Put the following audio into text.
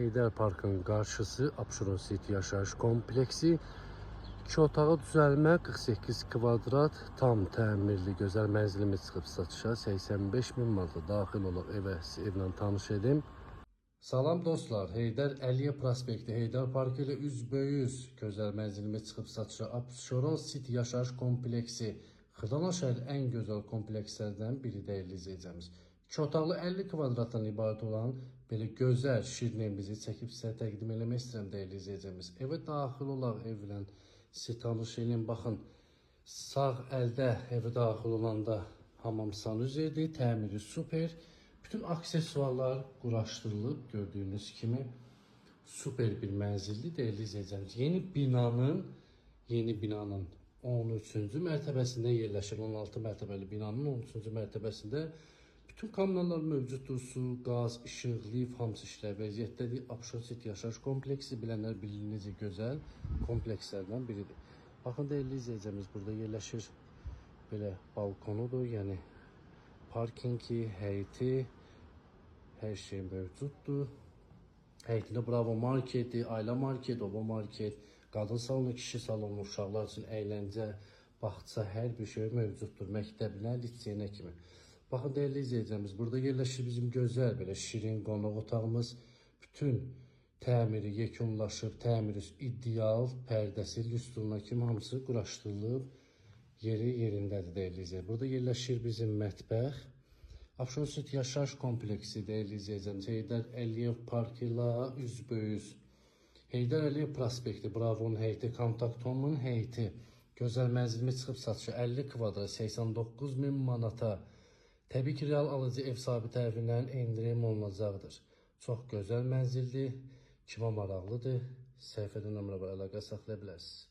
Heydər Parkın qarşısı Abşeron City yaşayış kompleksi. 2 otağı düzəlmə, 48 kvadrat, tam təmirli, gözəl mənzilimiz çıxıb satışa. 85 min manata daxil olub evlə tanış edim. Salam dostlar, Heydər Əliyev prospekti, Heydər Parkı ilə üzbəyüz gözəl mənzilimiz çıxıb satışa. Abşeron City yaşayış kompleksi Xırdalan şəhər ən gözəl komplekslərdən biri dəyərli izləyicimiz. 2 otaqlı 50 kvadratdan ibarət olan belə gözəl şirin evimizi çəkib sizə təqdim eləmək istəyirəm dəyərli izləyicimiz. Evə daxil olaq, evlə sizi tanış edin. Baxın, sağ əldə evə daxil olanda hamam sanuzeli, təmiri super. Bütün aksesuarlar quraşdırılıb, gördüyünüz kimi super bir mənzilli dəyərli izləyicimiz. Yeni binanın 13-cü mərtəbəsində yerləşir. 16 mərtəbəli binanın 13-cü mərtəbəsində bütün kommunallar mövcuddur. Su, qaz, işıq, lif hamısı işlər vəziyyətdədir. Abşeron City yaşayış kompleksi bilənlər bilir necə gözəl komplekslərdən biridir. Baxın dəyərli izləyicimiz, burada yerləşir belə balkonudur, yəni parkingi, həyəti, hər şey mövcuddur. Həyətində Bravo marketi, ailə market, oba market, qadın salonu, kişi salonu, uşaqlar üçün əyləncə, bağça, hər bir şey mövcuddur. Məktəbinə, liseyinə kimi. Baxın dəyərli izləyicimiz, burada yerləşir bizim gözəl belə şirin qonaq otağımız. Bütün təmiri yekunlaşıb, təmiri ideal, pərdəsi, lüstruna kimi hamısı quraşdırılıb, yeri yerindədir dəyərli izləyicimiz. Burada yerləşir bizim mətbəx. Abşeron City yaşayış kompleksi dəyərli izləyicimiz. Heydər Əliyev Parkı ilə üzbəyüz. Heydər Əliyev prospekti, Bravo'nun həyəti, Kontaktomun həyəti. Gözəl mənzilimiz çıxıb satışa 50 kvadrat 89 min manata. Təbii ki, real alıcı ev sahibi tərəfindən endirim olunacaqdır. Çox gözəl mənzildir, kimə maraqlıdır, səhifədə nömrə var, əlaqə saxlaya bilərsiniz.